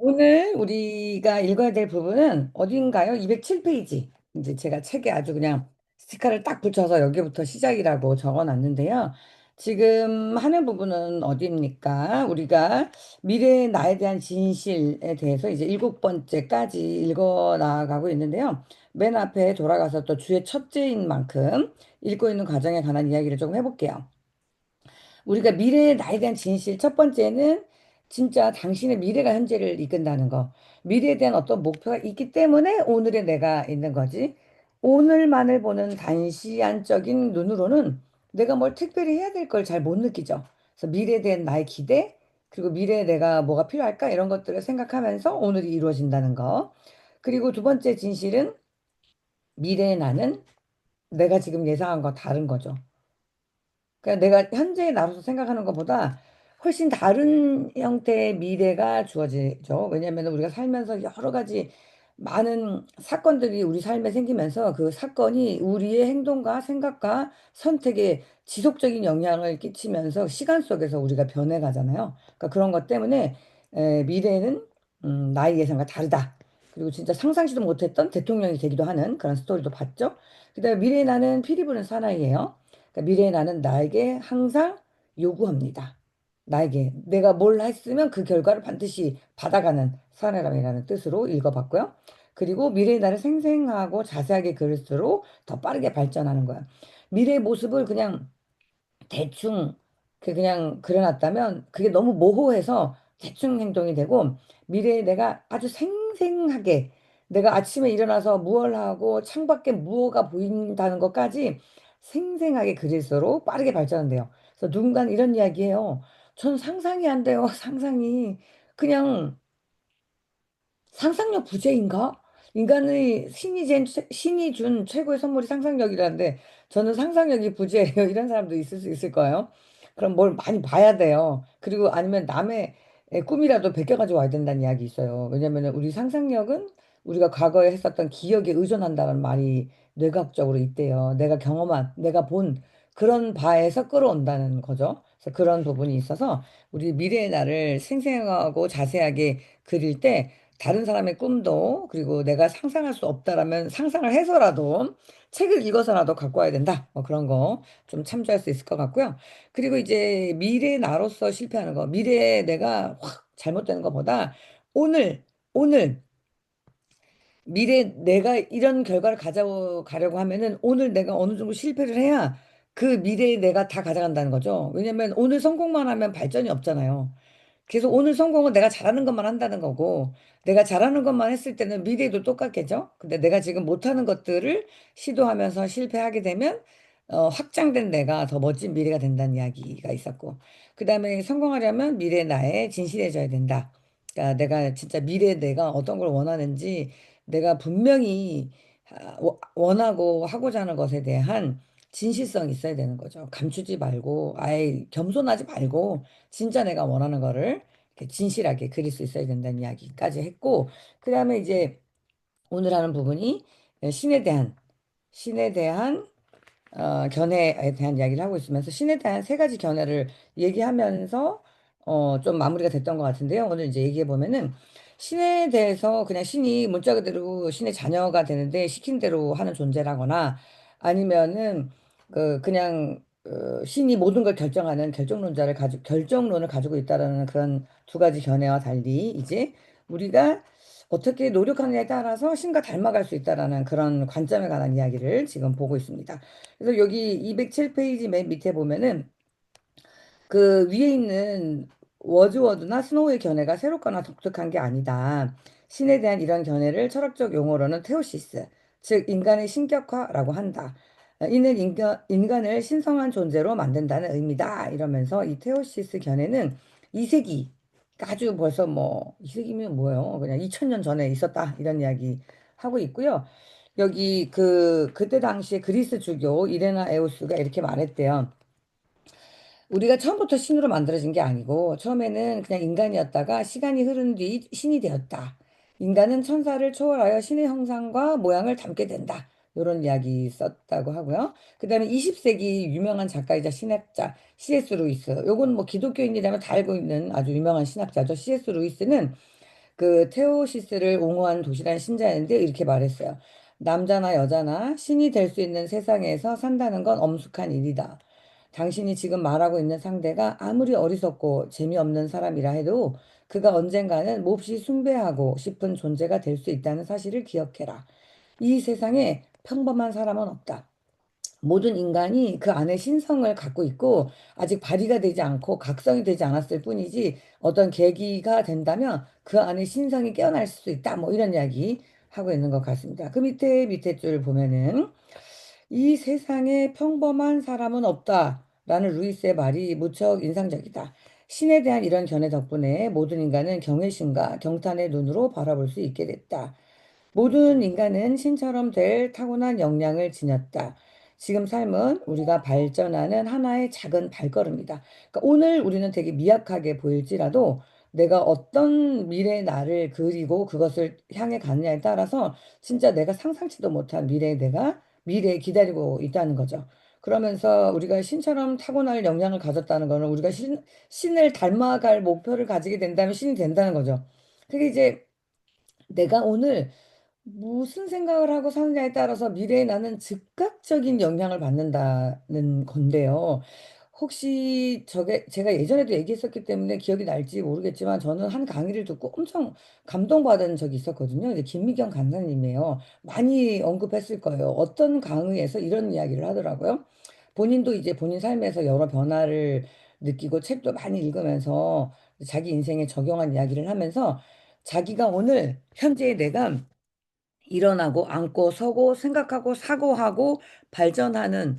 오늘 우리가 읽어야 될 부분은 어딘가요? 207페이지. 이제 제가 책에 아주 그냥 스티커를 딱 붙여서 여기부터 시작이라고 적어 놨는데요. 지금 하는 부분은 어디입니까? 우리가 미래의 나에 대한 진실에 대해서 이제 일곱 번째까지 읽어 나가고 있는데요. 맨 앞에 돌아가서 또 주의 첫째인 만큼 읽고 있는 과정에 관한 이야기를 조금 해볼게요. 우리가 미래의 나에 대한 진실, 첫 번째는 진짜 당신의 미래가 현재를 이끈다는 거. 미래에 대한 어떤 목표가 있기 때문에 오늘의 내가 있는 거지. 오늘만을 보는 단시안적인 눈으로는 내가 뭘 특별히 해야 될 걸 잘 못 느끼죠. 그래서 미래에 대한 나의 기대, 그리고 미래에 내가 뭐가 필요할까 이런 것들을 생각하면서 오늘이 이루어진다는 거. 그리고 두 번째 진실은 미래의 나는 내가 지금 예상한 거 다른 거죠. 그러니까 내가 현재의 나로서 생각하는 것보다 훨씬 다른 형태의 미래가 주어지죠. 왜냐하면 우리가 살면서 여러 가지 많은 사건들이 우리 삶에 생기면서 그 사건이 우리의 행동과 생각과 선택에 지속적인 영향을 끼치면서 시간 속에서 우리가 변해가잖아요. 그러니까 그런 것 때문에 미래는 나의 예상과 다르다. 그리고 진짜 상상치도 못했던 대통령이 되기도 하는 그런 스토리도 봤죠. 그다음에 미래의 나는 피리 부는 사나이예요. 그러니까 미래의 나는 나에게 항상 요구합니다. 나에게 내가 뭘 했으면 그 결과를 반드시 받아가는 사람이라는 뜻으로 읽어봤고요. 그리고 미래의 나를 생생하고 자세하게 그릴수록 더 빠르게 발전하는 거야. 미래의 모습을 그냥 대충 그냥 그려놨다면 그게 너무 모호해서 대충 행동이 되고 미래에 내가 아주 생생하게 내가 아침에 일어나서 무얼 하고 창밖에 무엇가 보인다는 것까지 생생하게 그릴수록 빠르게 발전한대요. 그래서 누군가는 이런 이야기해요. 전 상상이 안 돼요. 상상이 그냥 상상력 부재인가? 인간의 신이 준 최고의 선물이 상상력이라는데 저는 상상력이 부재예요. 이런 사람도 있을 수 있을 거예요. 그럼 뭘 많이 봐야 돼요. 그리고 아니면 남의 꿈이라도 베껴가지고 와야 된다는 이야기 있어요. 왜냐면 우리 상상력은 우리가 과거에 했었던 기억에 의존한다는 말이 뇌과학적으로 있대요. 내가 경험한, 내가 본 그런 바에서 끌어온다는 거죠. 그래서 그런 부분이 있어서 우리 미래의 나를 생생하고 자세하게 그릴 때 다른 사람의 꿈도 그리고 내가 상상할 수 없다라면 상상을 해서라도 책을 읽어서라도 갖고 와야 된다. 뭐 그런 거 좀 참조할 수 있을 것 같고요. 그리고 이제 미래의 나로서 실패하는 거, 미래에 내가 확 잘못되는 것보다 오늘 오늘 미래 내가 이런 결과를 가져가려고 하면은 오늘 내가 어느 정도 실패를 해야 그 미래에 내가 다 가져간다는 거죠. 왜냐면 오늘 성공만 하면 발전이 없잖아요. 그래서 오늘 성공은 내가 잘하는 것만 한다는 거고, 내가 잘하는 것만 했을 때는 미래도 똑같겠죠? 근데 내가 지금 못하는 것들을 시도하면서 실패하게 되면, 확장된 내가 더 멋진 미래가 된다는 이야기가 있었고, 그 다음에 성공하려면 미래 나에 진실해져야 된다. 그러니까 내가 진짜 미래 내가 어떤 걸 원하는지, 내가 분명히 원하고 하고자 하는 것에 대한 진실성이 있어야 되는 거죠. 감추지 말고, 아예 겸손하지 말고, 진짜 내가 원하는 거를 이렇게 진실하게 그릴 수 있어야 된다는 이야기까지 했고, 그 다음에 이제 오늘 하는 부분이 신에 대한 견해에 대한 이야기를 하고 있으면서 신에 대한 세 가지 견해를 얘기하면서 좀 마무리가 됐던 것 같은데요. 오늘 이제 얘기해 보면은 신에 대해서 그냥 신이 문자 그대로 신의 자녀가 되는데 시킨 대로 하는 존재라거나 아니면은 그냥 신이 모든 걸 결정하는 결정론을 가지고 있다라는 그런 두 가지 견해와 달리 이제 우리가 어떻게 노력하느냐에 따라서 신과 닮아갈 수 있다라는 그런 관점에 관한 이야기를 지금 보고 있습니다. 그래서 여기 207페이지 맨 밑에 보면은 그 위에 있는 워즈워드나 스노우의 견해가 새롭거나 독특한 게 아니다. 신에 대한 이런 견해를 철학적 용어로는 테오시스, 즉 인간의 신격화라고 한다. 이는 인간을 신성한 존재로 만든다는 의미다. 이러면서 이 테오시스 견해는 2세기, 아주 벌써 뭐 2세기면 뭐예요? 그냥 2000년 전에 있었다. 이런 이야기 하고 있고요. 여기 그때 당시에 그리스 주교 이레나 에우스가 이렇게 말했대요. 우리가 처음부터 신으로 만들어진 게 아니고 처음에는 그냥 인간이었다가 시간이 흐른 뒤 신이 되었다. 인간은 천사를 초월하여 신의 형상과 모양을 담게 된다. 이런 이야기 썼다고 하고요. 그다음에 20세기 유명한 작가이자 신학자 C.S. 루이스. 요건 뭐 기독교인이라면 다 알고 있는 아주 유명한 신학자죠. C.S. 루이스는 그 테오시스를 옹호한 도시란 신자인데 이렇게 말했어요. 남자나 여자나 신이 될 수 있는 세상에서 산다는 건 엄숙한 일이다. 당신이 지금 말하고 있는 상대가 아무리 어리석고 재미없는 사람이라 해도 그가 언젠가는 몹시 숭배하고 싶은 존재가 될 수 있다는 사실을 기억해라. 이 세상에 평범한 사람은 없다. 모든 인간이 그 안에 신성을 갖고 있고 아직 발휘가 되지 않고 각성이 되지 않았을 뿐이지 어떤 계기가 된다면 그 안에 신성이 깨어날 수 있다. 뭐 이런 이야기 하고 있는 것 같습니다. 그 밑에 줄 보면은 이 세상에 평범한 사람은 없다라는 루이스의 말이 무척 인상적이다. 신에 대한 이런 견해 덕분에 모든 인간은 경외심과 경탄의 눈으로 바라볼 수 있게 됐다. 모든 인간은 신처럼 될 타고난 역량을 지녔다. 지금 삶은 우리가 발전하는 하나의 작은 발걸음이다. 그러니까 오늘 우리는 되게 미약하게 보일지라도 내가 어떤 미래의 나를 그리고 그것을 향해 가느냐에 따라서 진짜 내가 상상치도 못한 미래의 내가 미래에 기다리고 있다는 거죠. 그러면서 우리가 신처럼 타고날 역량을 가졌다는 거는 우리가 신을 닮아갈 목표를 가지게 된다면 신이 된다는 거죠. 그게 이제 내가 오늘 무슨 생각을 하고 사느냐에 따라서 미래에 나는 즉각적인 영향을 받는다는 건데요. 혹시 제가 예전에도 얘기했었기 때문에 기억이 날지 모르겠지만 저는 한 강의를 듣고 엄청 감동받은 적이 있었거든요. 이제 김미경 강사님이에요. 많이 언급했을 거예요. 어떤 강의에서 이런 이야기를 하더라고요. 본인도 이제 본인 삶에서 여러 변화를 느끼고 책도 많이 읽으면서 자기 인생에 적용한 이야기를 하면서 자기가 오늘 현재의 내가 일어나고 앉고 서고 생각하고 사고하고 발전하는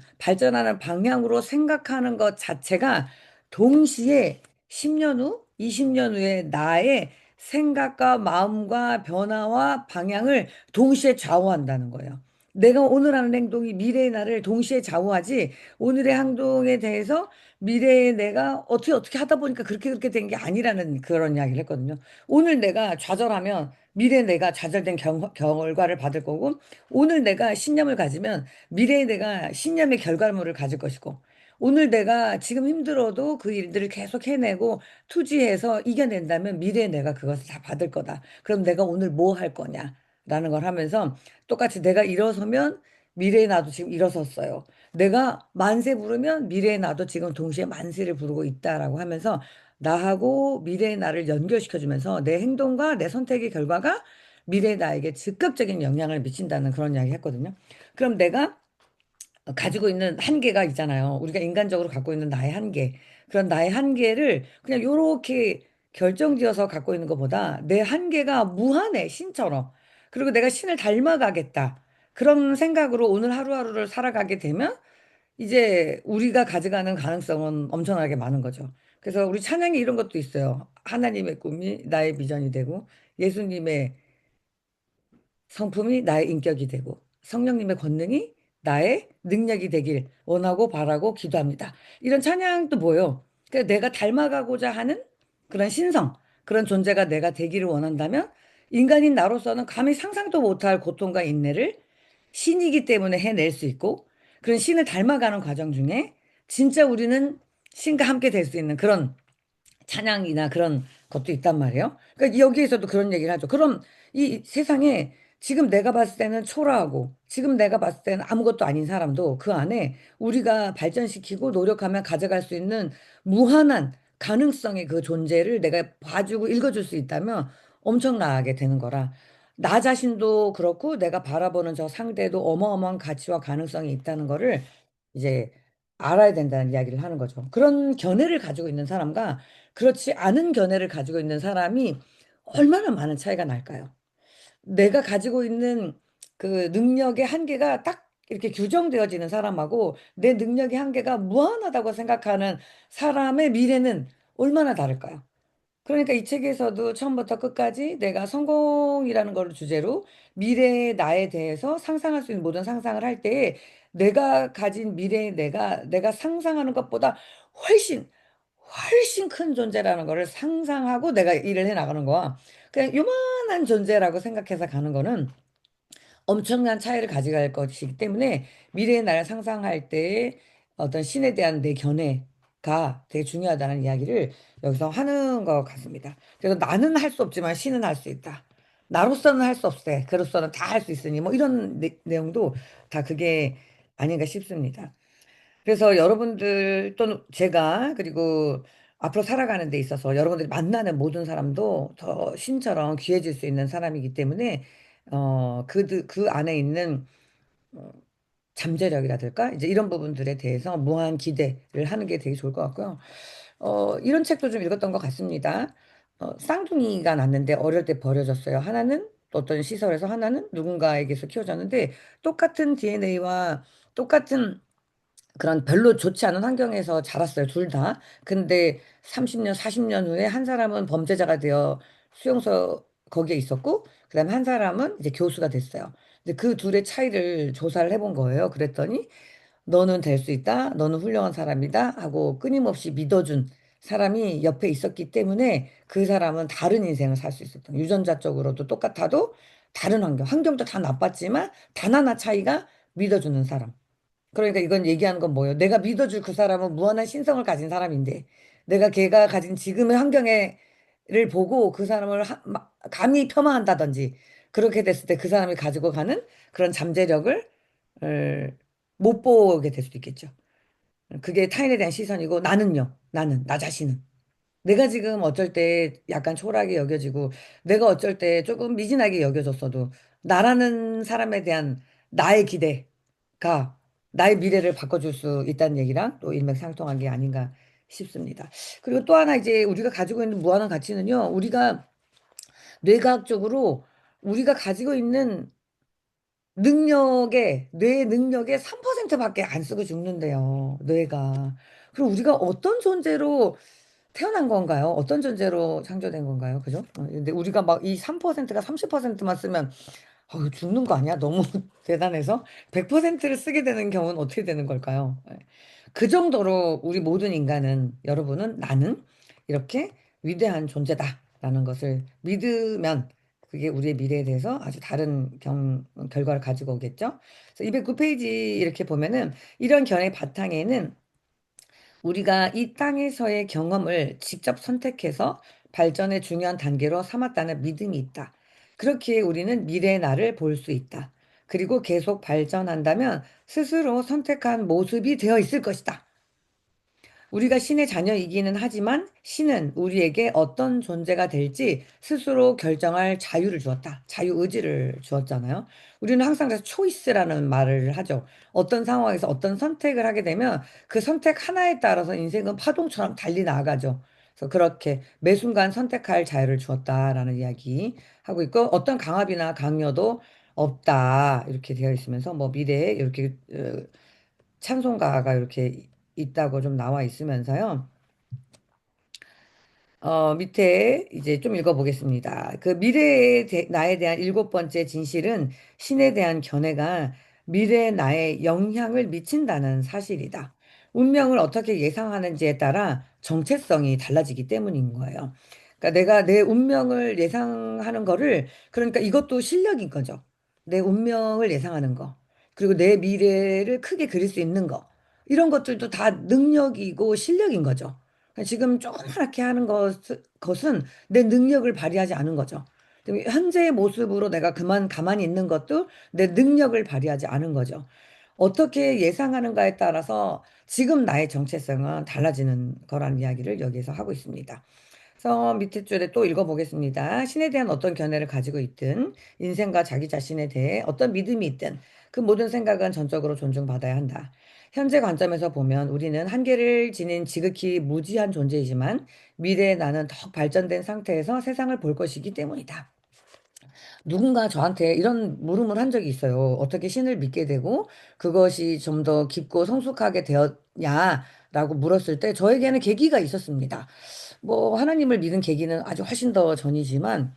방향으로 생각하는 것 자체가 동시에 10년 후, 20년 후에 나의 생각과 마음과 변화와 방향을 동시에 좌우한다는 거예요. 내가 오늘 하는 행동이 미래의 나를 동시에 좌우하지 오늘의 행동에 대해서 미래의 내가 어떻게 하다 보니까 그렇게 된 게 아니라는 그런 이야기를 했거든요. 오늘 내가 좌절하면 미래의 내가 좌절된 결과를 받을 거고, 오늘 내가 신념을 가지면 미래의 내가 신념의 결과물을 가질 것이고, 오늘 내가 지금 힘들어도 그 일들을 계속 해내고 투지해서 이겨낸다면 미래의 내가 그것을 다 받을 거다. 그럼 내가 오늘 뭐 할 거냐? 라는 걸 하면서 똑같이 내가 일어서면 미래의 나도 지금 일어섰어요. 내가 만세 부르면 미래의 나도 지금 동시에 만세를 부르고 있다라고 하면서 나하고 미래의 나를 연결시켜주면서 내 행동과 내 선택의 결과가 미래의 나에게 즉각적인 영향을 미친다는 그런 이야기 했거든요. 그럼 내가 가지고 있는 한계가 있잖아요. 우리가 인간적으로 갖고 있는 나의 한계. 그런 나의 한계를 그냥 요렇게 결정지어서 갖고 있는 것보다 내 한계가 무한해, 신처럼. 그리고 내가 신을 닮아가겠다. 그런 생각으로 오늘 하루하루를 살아가게 되면 이제 우리가 가져가는 가능성은 엄청나게 많은 거죠. 그래서 우리 찬양에 이런 것도 있어요. 하나님의 꿈이 나의 비전이 되고 예수님의 성품이 나의 인격이 되고 성령님의 권능이 나의 능력이 되길 원하고 바라고 기도합니다. 이런 찬양도 보여. 그러니까 내가 닮아가고자 하는 그런 신성, 그런 존재가 내가 되기를 원한다면 인간인 나로서는 감히 상상도 못할 고통과 인내를 신이기 때문에 해낼 수 있고 그런 신을 닮아가는 과정 중에 진짜 우리는 신과 함께 될 수 있는 그런 찬양이나 그런 것도 있단 말이에요. 그러니까 여기에서도 그런 얘기를 하죠. 그럼 이 세상에 지금 내가 봤을 때는 초라하고 지금 내가 봤을 때는 아무것도 아닌 사람도 그 안에 우리가 발전시키고 노력하면 가져갈 수 있는 무한한 가능성의 그 존재를 내가 봐주고 읽어줄 수 있다면 엄청나게 되는 거라. 나 자신도 그렇고 내가 바라보는 저 상대도 어마어마한 가치와 가능성이 있다는 거를 이제 알아야 된다는 이야기를 하는 거죠. 그런 견해를 가지고 있는 사람과 그렇지 않은 견해를 가지고 있는 사람이 얼마나 많은 차이가 날까요? 내가 가지고 있는 그 능력의 한계가 딱 이렇게 규정되어지는 사람하고 내 능력의 한계가 무한하다고 생각하는 사람의 미래는 얼마나 다를까요? 그러니까 이 책에서도 처음부터 끝까지 내가 성공이라는 걸 주제로 미래의 나에 대해서 상상할 수 있는 모든 상상을 할 때에 내가 가진 미래의 내가 상상하는 것보다 훨씬 훨씬 큰 존재라는 거를 상상하고 내가 일을 해 나가는 거야. 그냥 요만한 존재라고 생각해서 가는 거는 엄청난 차이를 가져갈 것이기 때문에 미래의 나를 상상할 때 어떤 신에 대한 내 견해 가 되게 중요하다는 이야기를 여기서 하는 것 같습니다. 그래서 나는 할 수 없지만 신은 할 수 있다. 나로서는 할 수 없대. 그로서는 다 할 수 있으니 뭐 이런 내용도 다 그게 아닌가 싶습니다. 그래서 여러분들 또는 제가 그리고 앞으로 살아가는 데 있어서 여러분들이 만나는 모든 사람도 더 신처럼 귀해질 수 있는 사람이기 때문에 그 안에 있는 어, 잠재력이라든가 이제 이런 부분들에 대해서 무한 기대를 하는 게 되게 좋을 것 같고요. 이런 책도 좀 읽었던 것 같습니다. 쌍둥이가 낳는데 어릴 때 버려졌어요. 하나는 어떤 시설에서 하나는 누군가에게서 키워졌는데 똑같은 DNA와 똑같은 그런 별로 좋지 않은 환경에서 자랐어요, 둘 다. 근데 30년, 40년 후에 한 사람은 범죄자가 되어 수용소 거기에 있었고, 그다음에 한 사람은 이제 교수가 됐어요. 근데 그 둘의 차이를 조사를 해본 거예요. 그랬더니 너는 될 수 있다. 너는 훌륭한 사람이다. 하고 끊임없이 믿어준 사람이 옆에 있었기 때문에 그 사람은 다른 인생을 살 수 있었던. 유전자적으로도 똑같아도 다른 환경도 다 나빴지만 단 하나 차이가 믿어주는 사람. 그러니까 이건 얘기하는 건 뭐예요? 내가 믿어줄 그 사람은 무한한 신성을 가진 사람인데, 내가 걔가 가진 지금의 환경을 보고 그 사람을 감히 폄하한다든지, 그렇게 됐을 때 그 사람이 가지고 가는 그런 잠재력을 어, 못 보게 될 수도 있겠죠. 그게 타인에 대한 시선이고, 나는요, 나 자신은. 내가 지금 어쩔 때 약간 초라하게 여겨지고, 내가 어쩔 때 조금 미진하게 여겨졌어도, 나라는 사람에 대한 나의 기대가 나의 미래를 바꿔줄 수 있다는 얘기랑 또 일맥상통한 게 아닌가 싶습니다. 그리고 또 하나 이제 우리가 가지고 있는 무한한 가치는요, 우리가 뇌과학적으로 우리가 가지고 있는 뇌의 능력의 3%밖에 안 쓰고 죽는데요, 뇌가. 그럼 우리가 어떤 존재로 태어난 건가요? 어떤 존재로 창조된 건가요? 그죠? 근데 우리가 막 이 3%가 30%만 쓰면 죽는 거 아니야? 너무 대단해서 100%를 쓰게 되는 경우는 어떻게 되는 걸까요? 그 정도로 우리 모든 인간은 여러분은 나는 이렇게 위대한 존재다라는 것을 믿으면 그게 우리의 미래에 대해서 아주 다른 결과를 가지고 오겠죠. 그래서 209페이지 이렇게 보면은 이런 견해 바탕에는 우리가 이 땅에서의 경험을 직접 선택해서 발전의 중요한 단계로 삼았다는 믿음이 있다. 그렇게 우리는 미래의 나를 볼 수 있다. 그리고 계속 발전한다면 스스로 선택한 모습이 되어 있을 것이다. 우리가 신의 자녀이기는 하지만 신은 우리에게 어떤 존재가 될지 스스로 결정할 자유를 주었다. 자유의지를 주었잖아요. 우리는 항상 그래서 초이스라는 말을 하죠. 어떤 상황에서 어떤 선택을 하게 되면 그 선택 하나에 따라서 인생은 파동처럼 달리 나아가죠. 그래서 그렇게 매 순간 선택할 자유를 주었다라는 이야기 하고 있고 어떤 강압이나 강요도 없다. 이렇게 되어 있으면서 뭐 미래에 이렇게 찬송가가 이렇게 있다고 좀 나와 있으면서요. 밑에 이제 좀 읽어보겠습니다. 그 미래의 나에 대한 일곱 번째 진실은 신에 대한 견해가 미래의 나에 영향을 미친다는 사실이다. 운명을 어떻게 예상하는지에 따라 정체성이 달라지기 때문인 거예요. 그러니까 내가 내 운명을 예상하는 거를, 그러니까 이것도 실력인 거죠. 내 운명을 예상하는 거. 그리고 내 미래를 크게 그릴 수 있는 거. 이런 것들도 다 능력이고 실력인 거죠. 지금 조그맣게 하는 것은 내 능력을 발휘하지 않은 거죠. 현재의 모습으로 내가 가만히 있는 것도 내 능력을 발휘하지 않은 거죠. 어떻게 예상하는가에 따라서 지금 나의 정체성은 달라지는 거라는 이야기를 여기에서 하고 있습니다. 그래서 밑에 줄에 또 읽어보겠습니다. 신에 대한 어떤 견해를 가지고 있든 인생과 자기 자신에 대해 어떤 믿음이 있든 그 모든 생각은 전적으로 존중받아야 한다. 현재 관점에서 보면 우리는 한계를 지닌 지극히 무지한 존재이지만 미래의 나는 더 발전된 상태에서 세상을 볼 것이기 때문이다. 누군가 저한테 이런 물음을 한 적이 있어요. 어떻게 신을 믿게 되고 그것이 좀 더 깊고 성숙하게 되었냐라고 물었을 때 저에게는 계기가 있었습니다. 뭐 하나님을 믿은 계기는 아주 훨씬 더 전이지만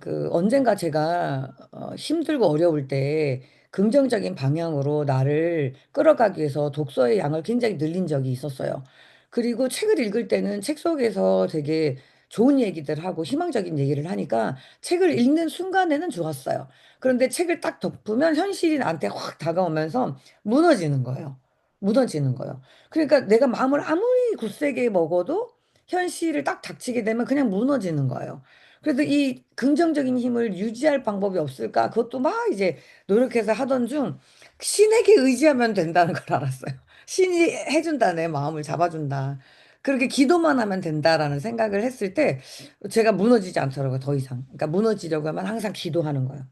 그 언젠가 제가 힘들고 어려울 때 긍정적인 방향으로 나를 끌어가기 위해서 독서의 양을 굉장히 늘린 적이 있었어요. 그리고 책을 읽을 때는 책 속에서 되게 좋은 얘기들 하고 희망적인 얘기를 하니까 책을 읽는 순간에는 좋았어요. 그런데 책을 딱 덮으면 현실이 나한테 확 다가오면서 무너지는 거예요. 무너지는 거예요. 그러니까 내가 마음을 아무리 굳세게 먹어도 현실을 딱 닥치게 되면 그냥 무너지는 거예요. 그래서 이 긍정적인 힘을 유지할 방법이 없을까? 그것도 막 이제 노력해서 하던 중 신에게 의지하면 된다는 걸 알았어요. 신이 해준다, 내 마음을 잡아준다. 그렇게 기도만 하면 된다라는 생각을 했을 때 제가 무너지지 않더라고요, 더 이상. 그러니까 무너지려고 하면 항상 기도하는 거예요.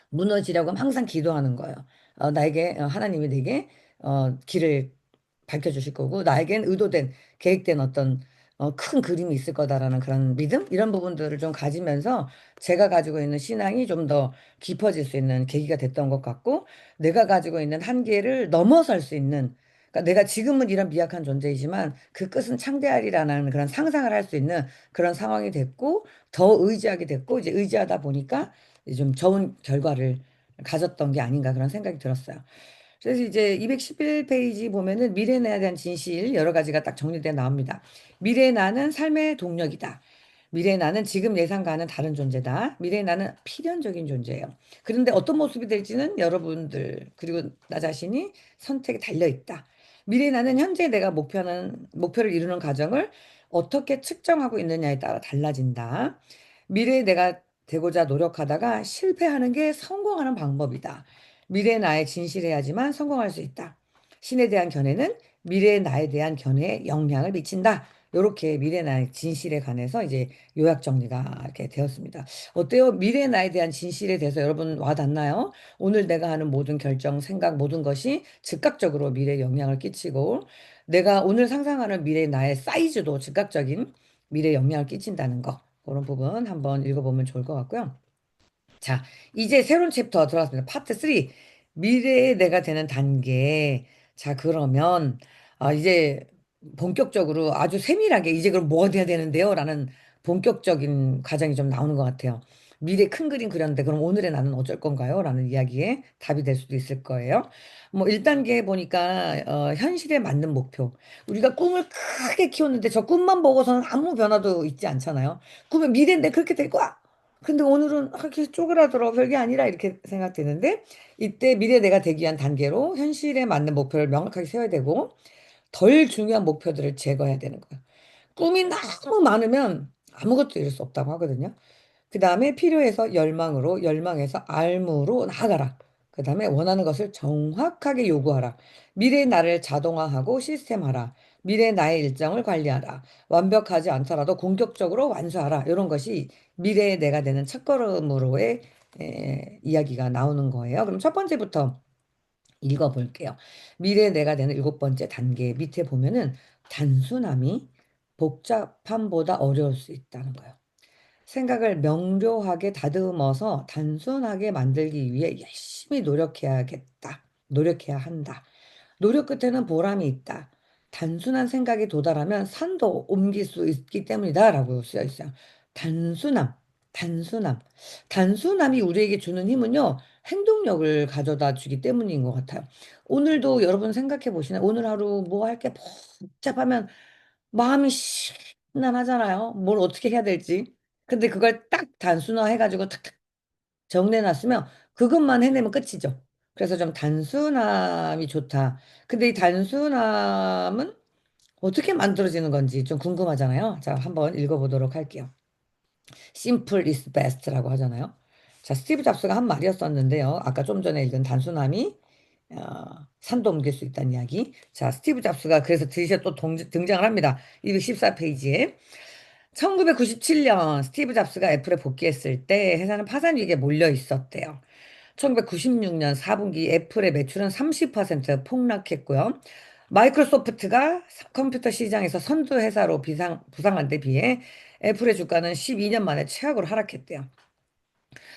무너지려고 하면 항상 기도하는 거예요. 나에게 하나님이 내게 길을 밝혀주실 거고 나에겐 의도된 계획된 어떤 큰 그림이 있을 거다라는 그런 믿음 이런 부분들을 좀 가지면서 제가 가지고 있는 신앙이 좀 더 깊어질 수 있는 계기가 됐던 것 같고 내가 가지고 있는 한계를 넘어설 수 있는 그러니까 내가 지금은 이런 미약한 존재이지만 그 끝은 창대하리라는 그런 상상을 할 수 있는 그런 상황이 됐고 더 의지하게 됐고 이제 의지하다 보니까 좀 좋은 결과를 가졌던 게 아닌가 그런 생각이 들었어요. 그래서 이제 211페이지 보면은 미래에 대한 진실 여러 가지가 딱 정리되어 나옵니다. 미래의 나는 삶의 동력이다. 미래의 나는 지금 예상과는 다른 존재다. 미래의 나는 필연적인 존재예요. 그런데 어떤 모습이 될지는 여러분들 그리고 나 자신이 선택에 달려 있다. 미래의 나는 현재 내가 목표를 이루는 과정을 어떻게 측정하고 있느냐에 따라 달라진다. 미래의 내가 되고자 노력하다가 실패하는 게 성공하는 방법이다. 미래의 나에 진실해야지만 성공할 수 있다. 신에 대한 견해는 미래의 나에 대한 견해에 영향을 미친다. 이렇게 미래 나의 진실에 관해서 이제 요약 정리가 이렇게 되었습니다. 어때요? 미래 나에 대한 진실에 대해서 여러분 와닿나요? 오늘 내가 하는 모든 결정, 생각, 모든 것이 즉각적으로 미래에 영향을 끼치고 내가 오늘 상상하는 미래 나의 사이즈도 즉각적인 미래에 영향을 끼친다는 거. 그런 부분 한번 읽어보면 좋을 것 같고요. 자, 이제 새로운 챕터 들어갔습니다. 파트 3. 미래의 내가 되는 단계. 자, 그러면, 이제 본격적으로 아주 세밀하게, 이제 그럼 뭐가 돼야 되는데요? 라는 본격적인 과정이 좀 나오는 것 같아요. 미래 큰 그림 그렸는데, 그럼 오늘의 나는 어쩔 건가요? 라는 이야기에 답이 될 수도 있을 거예요. 뭐, 1단계 보니까, 현실에 맞는 목표. 우리가 꿈을 크게 키웠는데, 저 꿈만 보고서는 아무 변화도 있지 않잖아요. 꿈의 미래인데 그렇게 될 거야. 근데 오늘은 이렇게 쪼그라들어 별게 아니라 이렇게 생각되는데 이때 미래 내가 되기 위한 단계로 현실에 맞는 목표를 명확하게 세워야 되고 덜 중요한 목표들을 제거해야 되는 거예요. 꿈이 너무 많으면 아무것도 이룰 수 없다고 하거든요. 그 다음에 필요해서 열망으로, 열망해서 알무로 나아가라. 그 다음에 원하는 것을 정확하게 요구하라. 미래의 나를 자동화하고 시스템화라. 미래의 나의 일정을 관리하라. 완벽하지 않더라도 공격적으로 완수하라. 이런 것이 미래의 내가 되는 첫걸음으로의 이야기가 나오는 거예요. 그럼 첫 번째부터 읽어볼게요. 미래의 내가 되는 7번째 단계 밑에 보면은 단순함이 복잡함보다 어려울 수 있다는 거예요. 생각을 명료하게 다듬어서 단순하게 만들기 위해 열심히 노력해야겠다. 노력해야 한다. 노력 끝에는 보람이 있다. 단순한 생각에 도달하면 산도 옮길 수 있기 때문이다라고 쓰여 있어요. 단순함, 단순함. 단순함이 우리에게 주는 힘은요, 행동력을 가져다 주기 때문인 것 같아요. 오늘도 여러분 생각해 보시나요? 오늘 하루 뭐 할 게 복잡하면 마음이 심란하잖아요. 뭘 어떻게 해야 될지. 근데 그걸 딱 단순화해가지고 탁탁 정리해놨으면 그것만 해내면 끝이죠. 그래서 좀 단순함이 좋다. 근데 이 단순함은 어떻게 만들어지는 건지 좀 궁금하잖아요. 자, 한번 읽어보도록 할게요. Simple is best라고 하잖아요. 자, 스티브 잡스가 한 말이었었는데요. 아까 좀 전에 읽은 단순함이 산도 옮길 수 있다는 이야기. 자, 스티브 잡스가 그래서 드디어 또 등장을 합니다. 214페이지에. 1997년 스티브 잡스가 애플에 복귀했을 때 회사는 파산 위기에 몰려 있었대요. 1996년 4분기 애플의 매출은 30% 폭락했고요. 마이크로소프트가 컴퓨터 시장에서 선두 회사로 부상한 데 비해 애플의 주가는 12년 만에 최악으로 하락했대요.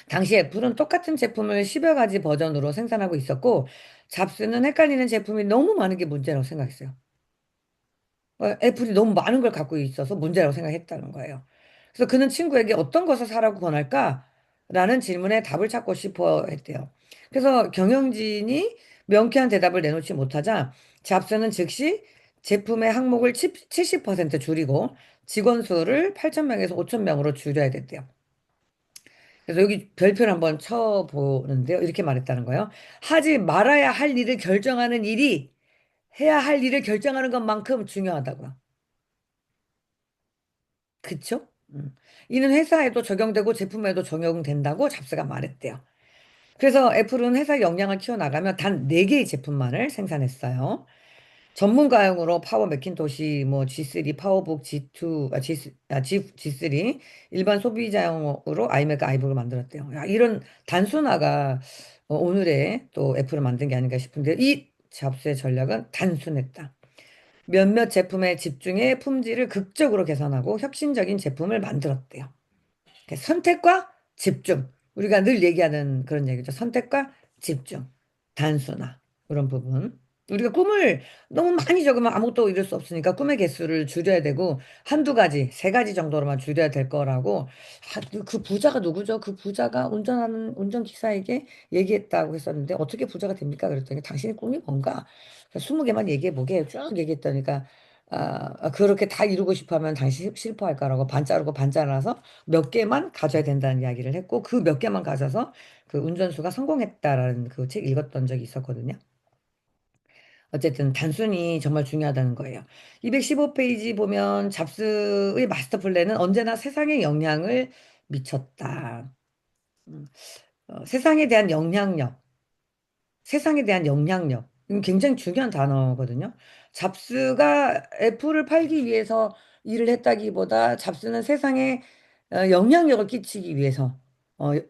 당시 애플은 똑같은 제품을 10여 가지 버전으로 생산하고 있었고, 잡스는 헷갈리는 제품이 너무 많은 게 문제라고 생각했어요. 애플이 너무 많은 걸 갖고 있어서 문제라고 생각했다는 거예요. 그래서 그는 친구에게 어떤 것을 사라고 권할까? 라는 질문에 답을 찾고 싶어 했대요. 그래서 경영진이 명쾌한 대답을 내놓지 못하자 잡스는 즉시 제품의 항목을 70% 줄이고 직원 수를 8,000명에서 5,000명으로 줄여야 됐대요. 그래서 여기 별표를 한번 쳐보는데요. 이렇게 말했다는 거예요. 하지 말아야 할 일을 결정하는 일이 해야 할 일을 결정하는 것만큼 중요하다고요. 그쵸? 이는 회사에도 적용되고 제품에도 적용된다고 잡스가 말했대요. 그래서 애플은 회사 역량을 키워나가며 단 4개의 제품만을 생산했어요. 전문가용으로 파워 매킨토시, 뭐 G3, 파워북 G2, G3, 일반 소비자용으로 아이맥 아이북을 만들었대요. 야, 이런 단순화가 오늘의 또 애플을 만든 게 아닌가 싶은데 이 잡스의 전략은 단순했다. 몇몇 제품에 집중해 품질을 극적으로 개선하고 혁신적인 제품을 만들었대요. 선택과 집중. 우리가 늘 얘기하는 그런 얘기죠. 선택과 집중. 단순화. 그런 부분. 우리가 꿈을 너무 많이 적으면 아무것도 이룰 수 없으니까 꿈의 개수를 줄여야 되고 한두 가지, 세 가지 정도로만 줄여야 될 거라고. 아, 그 부자가 누구죠? 그 부자가 운전하는 운전기사에게 얘기했다고 했었는데 어떻게 부자가 됩니까? 그랬더니 당신의 꿈이 뭔가? 20개만 얘기해 보게 쭉 얘기했다니까 그렇게 다 이루고 싶어 하면 당신 실패할 거라고 반 자르고 반 잘라서 몇 개만 가져야 된다는 이야기를 했고 그 몇 개만 가져서 그 운전수가 성공했다라는 그 책 읽었던 적이 있었거든요. 어쨌든 단순히 정말 중요하다는 거예요. 215페이지 보면 잡스의 마스터 플랜은 언제나 세상에 영향을 미쳤다. 음, 세상에 대한 영향력. 세상에 대한 영향력. 굉장히 중요한 단어거든요. 잡스가 애플을 팔기 위해서 일을 했다기보다 잡스는 세상에 영향력을 끼치기 위해서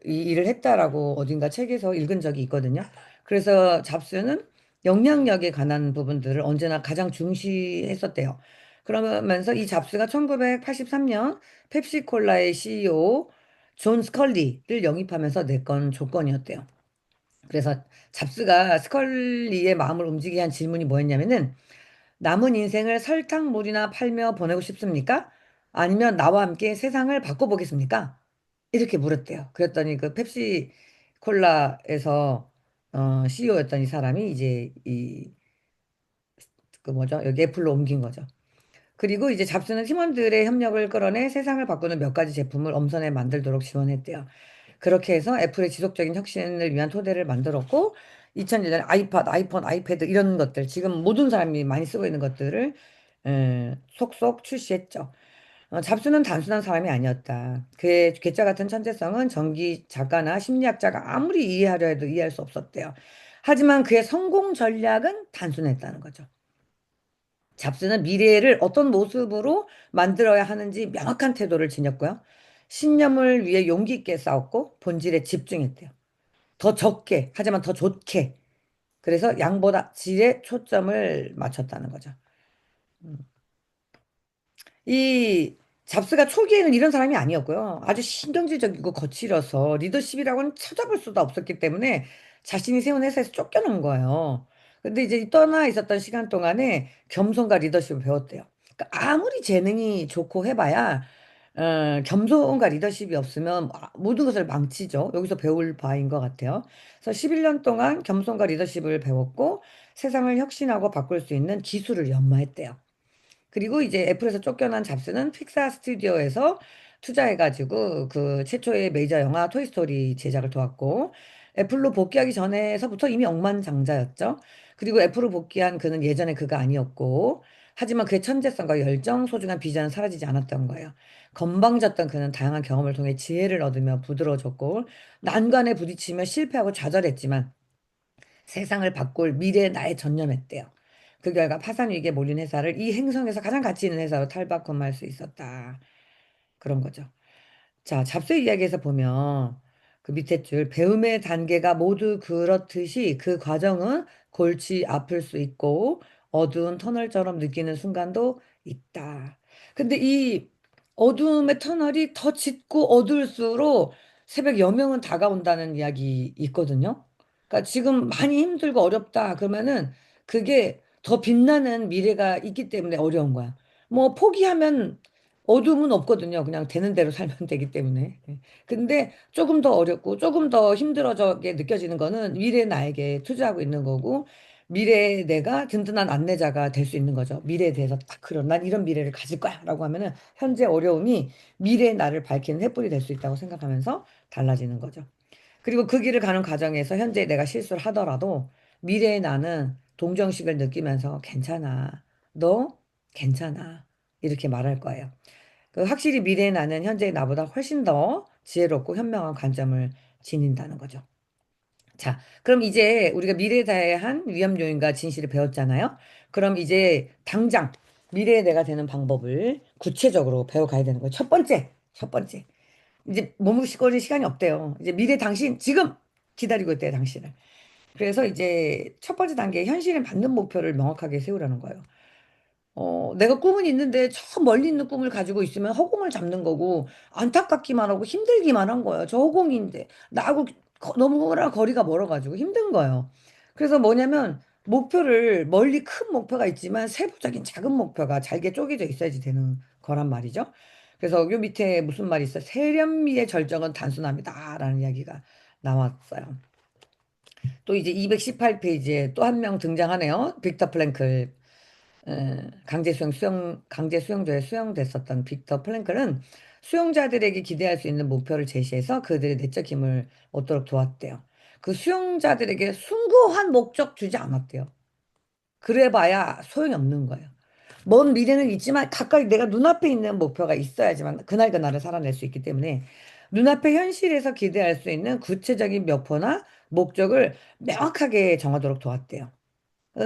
이 일을 했다라고 어딘가 책에서 읽은 적이 있거든요. 그래서 잡스는 영향력에 관한 부분들을 언제나 가장 중시했었대요. 그러면서 이 잡스가 1983년 펩시콜라의 CEO 존 스컬리를 영입하면서 냈건 조건이었대요. 그래서 잡스가 스컬리의 마음을 움직이게 한 질문이 뭐였냐면은 남은 인생을 설탕물이나 팔며 보내고 싶습니까? 아니면 나와 함께 세상을 바꿔보겠습니까? 이렇게 물었대요. 그랬더니 그 펩시 콜라에서 CEO였던 이 사람이 이제 이 그 뭐죠? 여기 애플로 옮긴 거죠. 그리고 이제 잡스는 팀원들의 협력을 끌어내 세상을 바꾸는 몇 가지 제품을 엄선해 만들도록 지원했대요. 그렇게 해서 애플의 지속적인 혁신을 위한 토대를 만들었고 2000년에 아이팟, 아이폰, 아이패드 이런 것들 지금 모든 사람이 많이 쓰고 있는 것들을 속속 출시했죠. 잡스는 단순한 사람이 아니었다. 그의 괴짜 같은 천재성은 전기 작가나 심리학자가 아무리 이해하려 해도 이해할 수 없었대요. 하지만 그의 성공 전략은 단순했다는 거죠. 잡스는 미래를 어떤 모습으로 만들어야 하는지 명확한 태도를 지녔고요. 신념을 위해 용기 있게 싸웠고 본질에 집중했대요. 더 적게, 하지만 더 좋게. 그래서 양보다 질에 초점을 맞췄다는 거죠. 음. 이 잡스가 초기에는 이런 사람이 아니었고요. 아주 신경질적이고 거칠어서 리더십이라고는 찾아볼 수도 없었기 때문에 자신이 세운 회사에서 쫓겨난 거예요. 근데 이제 떠나 있었던 시간 동안에 겸손과 리더십을 배웠대요. 그러니까 아무리 재능이 좋고 해봐야 겸손과 리더십이 없으면 모든 것을 망치죠. 여기서 배울 바인 것 같아요. 그래서 11년 동안 겸손과 리더십을 배웠고 세상을 혁신하고 바꿀 수 있는 기술을 연마했대요. 그리고 이제 애플에서 쫓겨난 잡스는 픽사 스튜디오에서 투자해가지고 그 최초의 메이저 영화 토이스토리 제작을 도왔고 애플로 복귀하기 전에서부터 이미 억만장자였죠. 그리고 애플로 복귀한 그는 예전에 그가 아니었고 하지만 그의 천재성과 열정, 소중한 비전은 사라지지 않았던 거예요. 건방졌던 그는 다양한 경험을 통해 지혜를 얻으며 부드러워졌고 난관에 부딪히며 실패하고 좌절했지만 세상을 바꿀 미래의 나에 전념했대요. 그 결과 파산 위기에 몰린 회사를 이 행성에서 가장 가치 있는 회사로 탈바꿈할 수 있었다. 그런 거죠. 자, 잡스 이야기에서 보면 그 밑에 줄 배움의 단계가 모두 그렇듯이 그 과정은 골치 아플 수 있고 어두운 터널처럼 느끼는 순간도 있다. 근데 이 어두움의 터널이 더 짙고 어두울수록 새벽 여명은 다가온다는 이야기 있거든요. 그러니까 지금 많이 힘들고 어렵다 그러면은 그게 더 빛나는 미래가 있기 때문에 어려운 거야. 뭐 포기하면 어둠은 없거든요. 그냥 되는 대로 살면 되기 때문에. 예. 근데 조금 더 어렵고 조금 더 힘들어져게 느껴지는 거는 미래 나에게 투자하고 있는 거고 미래의 내가 든든한 안내자가 될 수 있는 거죠. 미래에 대해서 딱 그런 난 이런 미래를 가질 거야 라고 하면은 현재 어려움이 미래의 나를 밝히는 횃불이 될 수 있다고 생각하면서 달라지는 거죠. 그리고 그 길을 가는 과정에서 현재 내가 실수를 하더라도 미래의 나는 동정식을 느끼면서 괜찮아. 너 괜찮아. 이렇게 말할 거예요. 그 확실히 미래의 나는 현재의 나보다 훨씬 더 지혜롭고 현명한 관점을 지닌다는 거죠. 자, 그럼 이제 우리가 미래에 대한 위험 요인과 진실을 배웠잖아요. 그럼 이제 당장 미래의 내가 되는 방법을 구체적으로 배워가야 되는 거예요. 첫 번째. 이제 머뭇거릴 시간이 없대요. 이제 미래 당신 지금 기다리고 있대요, 당신을. 그래서 이제 첫 번째 단계 현실에 맞는 목표를 명확하게 세우라는 거예요. 내가 꿈은 있는데 저 멀리 있는 꿈을 가지고 있으면 허공을 잡는 거고 안타깝기만 하고 힘들기만 한 거예요. 저 허공인데 나하고 너무나 거리가 멀어가지고 힘든 거예요. 그래서 뭐냐면 목표를 멀리 큰 목표가 있지만 세부적인 작은 목표가 잘게 쪼개져 있어야지 되는 거란 말이죠. 그래서 요 밑에 무슨 말이 있어요? 세련미의 절정은 단순합니다라는 이야기가 나왔어요. 또 이제 218페이지에 또 한 명 등장하네요. 빅터 플랭클. 강제 수용소에 수용됐었던 빅터 플랭클은 수용자들에게 기대할 수 있는 목표를 제시해서 그들의 내적 힘을 얻도록 도왔대요. 그 수용자들에게 숭고한 목적 주지 않았대요. 그래봐야 소용이 없는 거예요. 먼 미래는 있지만 가까이 내가 눈앞에 있는 목표가 있어야지만 그날그날을 살아낼 수 있기 때문에 눈앞의 현실에서 기대할 수 있는 구체적인 목표나 목적을 명확하게 정하도록 도왔대요.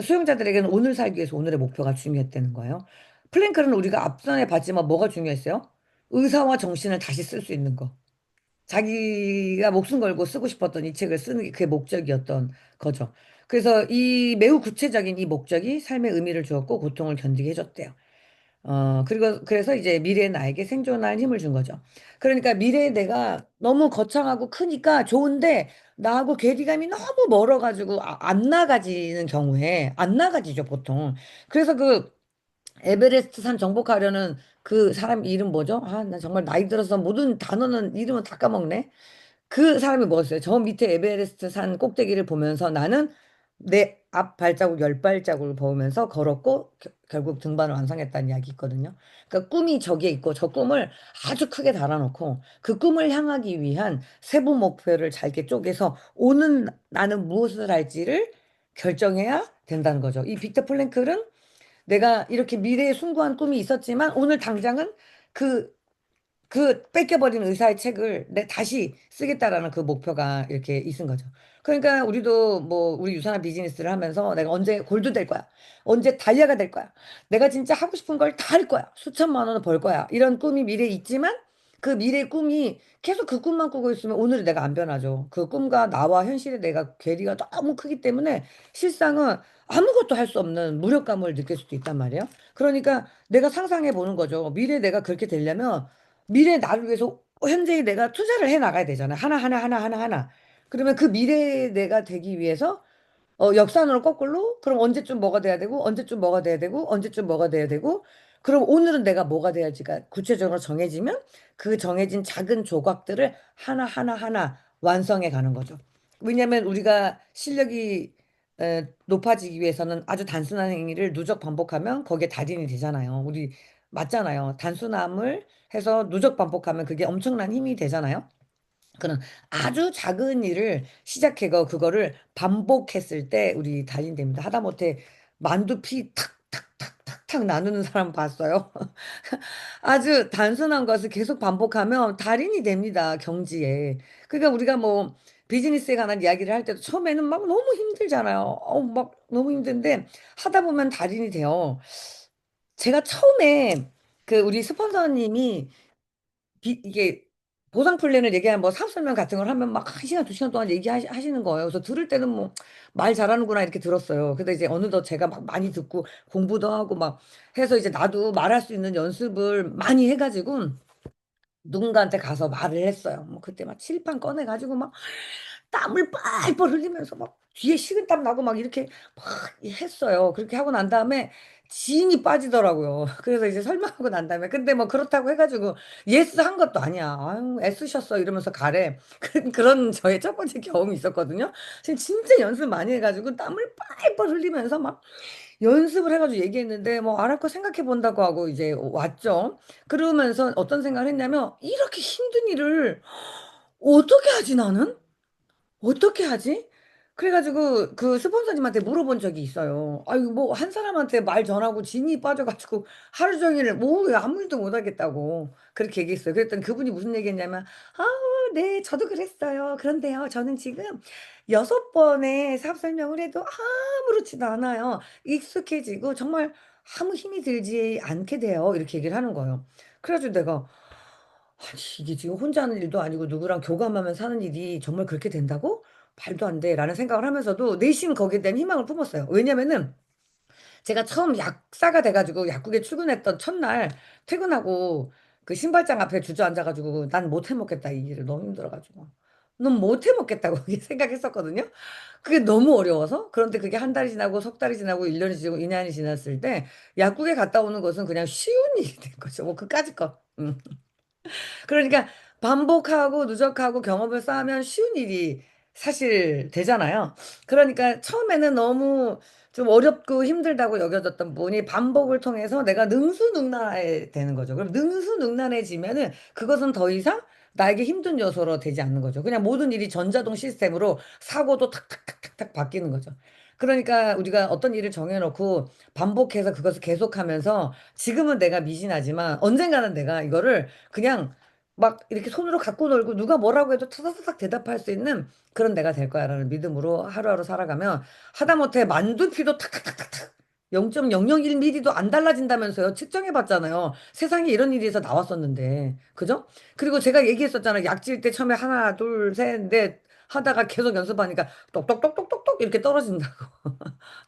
수용자들에게는 오늘 살기 위해서 오늘의 목표가 중요했다는 거예요. 플랭크는 우리가 앞전에 봤지만 뭐가 중요했어요? 의사와 정신을 다시 쓸 수 있는 거. 자기가 목숨 걸고 쓰고 싶었던 이 책을 쓰는 게 그의 목적이었던 거죠. 그래서 이 매우 구체적인 이 목적이 삶의 의미를 주었고 고통을 견디게 해줬대요. 그리고 그래서 이제 미래의 나에게 생존할 힘을 준 거죠. 그러니까 미래의 내가 너무 거창하고 크니까 좋은데 나하고 괴리감이 너무 멀어가지고 안 나가지는 경우에 안 나가지죠, 보통. 그래서 그 에베레스트 산 정복하려는 그 사람 이름 뭐죠? 아, 나 정말 나이 들어서 모든 단어는 이름은 다 까먹네. 그 사람이 뭐였어요? 저 밑에 에베레스트 산 꼭대기를 보면서 나는 내 앞 발자국 열 발자국을 보면서 걸었고 결국 등반을 완성했다는 이야기 있거든요. 그러니까 꿈이 저기에 있고 저 꿈을 아주 크게 달아놓고 그 꿈을 향하기 위한 세부 목표를 잘게 쪼개서 오는 나는 무엇을 할지를 결정해야 된다는 거죠. 이 빅터 플랭클은 내가 이렇게 미래에 숭고한 꿈이 있었지만 오늘 당장은 그 뺏겨버린 의사의 책을 내 다시 쓰겠다라는 그 목표가 이렇게 있은 거죠. 그러니까 우리도 뭐 우리 유산화 비즈니스를 하면서 내가 언제 골드 될 거야. 언제 다이아가 될 거야. 내가 진짜 하고 싶은 걸 다 할 거야. 수천만 원을 벌 거야. 이런 꿈이 미래에 있지만 그 미래의 꿈이 계속 그 꿈만 꾸고 있으면 오늘의 내가 안 변하죠. 그 꿈과 나와 현실의 내가 괴리가 너무 크기 때문에 실상은 아무것도 할 수 없는 무력감을 느낄 수도 있단 말이에요. 그러니까 내가 상상해 보는 거죠. 미래 내가 그렇게 되려면 미래 나를 위해서 현재의 내가 투자를 해 나가야 되잖아요. 하나하나 하나하나 하나. 그러면 그 미래의 내가 되기 위해서 역산으로 거꾸로 그럼 언제쯤 뭐가 돼야 되고 언제쯤 뭐가 돼야 되고 언제쯤 뭐가 돼야 되고 그럼 오늘은 내가 뭐가 돼야지가 구체적으로 정해지면 그 정해진 작은 조각들을 하나하나 하나 완성해 가는 거죠. 왜냐하면 우리가 실력이 높아지기 위해서는 아주 단순한 행위를 누적 반복하면 거기에 달인이 되잖아요. 우리 맞잖아요. 단순함을 해서 누적 반복하면 그게 엄청난 힘이 되잖아요. 그런 아주 작은 일을 시작해서 그거를 반복했을 때 우리 달인됩니다. 하다못해 만두피 탁탁탁탁탁 나누는 사람 봤어요. 아주 단순한 것을 계속 반복하면 달인이 됩니다. 경지에. 그러니까 우리가 뭐 비즈니스에 관한 이야기를 할 때도 처음에는 막 너무 힘들잖아요. 막 너무 힘든데 하다 보면 달인이 돼요. 제가 처음에 그 우리 스폰서님이 이게 보상 플랜을 얘기하면 뭐 사업 설명 같은 걸 하면 막 1시간, 2시간 동안 얘기하시는 거예요. 그래서 들을 때는 뭐 말 잘하는구나 이렇게 들었어요. 근데 이제 어느덧 제가 막 많이 듣고 공부도 하고 막 해서 이제 나도 말할 수 있는 연습을 많이 해가지고 누군가한테 가서 말을 했어요. 뭐 그때 막 칠판 꺼내가지고 막 땀을 뻘뻘 흘리면서 막 뒤에 식은땀 나고 막 이렇게 막 했어요. 그렇게 하고 난 다음에 진이 빠지더라고요. 그래서 이제 설명하고 난 다음에 근데 뭐 그렇다고 해가지고 예스 한 것도 아니야. 아유 애쓰셨어 이러면서 가래. 그런 저의 첫 번째 경험이 있었거든요. 지금 진짜 연습 많이 해가지고 땀을 뻘뻘 흘리면서 막 연습을 해가지고 얘기했는데 뭐 안 할 거 생각해 본다고 하고 이제 왔죠. 그러면서 어떤 생각을 했냐면 이렇게 힘든 일을 어떻게 하지 나는? 어떻게 하지? 그래가지고 그 스폰서님한테 물어본 적이 있어요. 아유, 뭐 한 사람한테 말 전하고 진이 빠져가지고 하루 종일 뭐 아무 일도 못 하겠다고 그렇게 얘기했어요. 그랬더니 그분이 무슨 얘기했냐면, 아, 네, 저도 그랬어요. 그런데요, 저는 지금 6번의 사업 설명을 해도 아무렇지도 않아요. 익숙해지고 정말 아무 힘이 들지 않게 돼요. 이렇게 얘기를 하는 거예요. 그래가지고 내가, 아니, 이게 지금 혼자 하는 일도 아니고 누구랑 교감하면 사는 일이 정말 그렇게 된다고? 말도 안 돼. 라는 생각을 하면서도 내심 거기에 대한 희망을 품었어요. 왜냐면은 제가 처음 약사가 돼가지고 약국에 출근했던 첫날 퇴근하고 그 신발장 앞에 주저앉아가지고 난 못 해먹겠다. 이 일을 너무 힘들어가지고. 넌 못 해먹겠다고 생각했었거든요. 그게 너무 어려워서. 그런데 그게 한 달이 지나고 석 달이 지나고 1년이 지나고 2년이 지났을 때 약국에 갔다 오는 것은 그냥 쉬운 일이 된 거죠. 뭐 그까짓 거. 그러니까 반복하고 누적하고 경험을 쌓으면 쉬운 일이 사실 되잖아요. 그러니까 처음에는 너무 좀 어렵고 힘들다고 여겨졌던 부분이 반복을 통해서 내가 능수능란해 되는 거죠. 그럼 능수능란해지면은 그것은 더 이상 나에게 힘든 요소로 되지 않는 거죠. 그냥 모든 일이 전자동 시스템으로 사고도 탁탁탁탁탁 바뀌는 거죠. 그러니까 우리가 어떤 일을 정해놓고 반복해서 그것을 계속하면서 지금은 내가 미진하지만 언젠가는 내가 이거를 그냥 막 이렇게 손으로 갖고 놀고 누가 뭐라고 해도 타다타닥 대답할 수 있는 그런 내가 될 거야라는 믿음으로 하루하루 살아가면 하다못해 만두피도 탁탁탁탁탁 0.001mm도 안 달라진다면서요. 측정해 봤잖아요. 세상에 이런 일이 서 나왔었는데. 그죠? 그리고 제가 얘기했었잖아요. 약질 때 처음에 하나, 둘, 셋, 넷 하다가 계속 연습하니까 똑똑똑똑똑똑 이렇게 떨어진다고.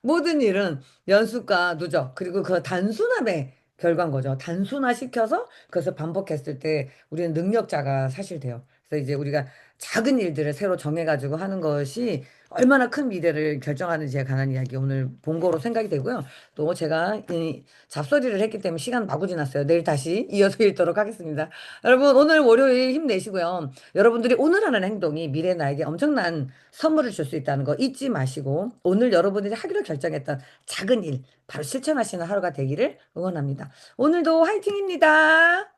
모든 일은 연습과 누적, 그리고 그 단순함의 결과인 거죠. 단순화 시켜서 그것을 반복했을 때 우리는 능력자가 사실 돼요. 그래서 이제 우리가 작은 일들을 새로 정해가지고 하는 것이 얼마나 큰 미래를 결정하는지에 관한 이야기 오늘 본 거로 생각이 되고요. 또 제가 이 잡소리를 했기 때문에 시간 마구 지났어요. 내일 다시 이어서 읽도록 하겠습니다. 여러분, 오늘 월요일 힘내시고요. 여러분들이 오늘 하는 행동이 미래 나에게 엄청난 선물을 줄 수 있다는 거 잊지 마시고 오늘 여러분들이 하기로 결정했던 작은 일 바로 실천하시는 하루가 되기를 응원합니다. 오늘도 화이팅입니다.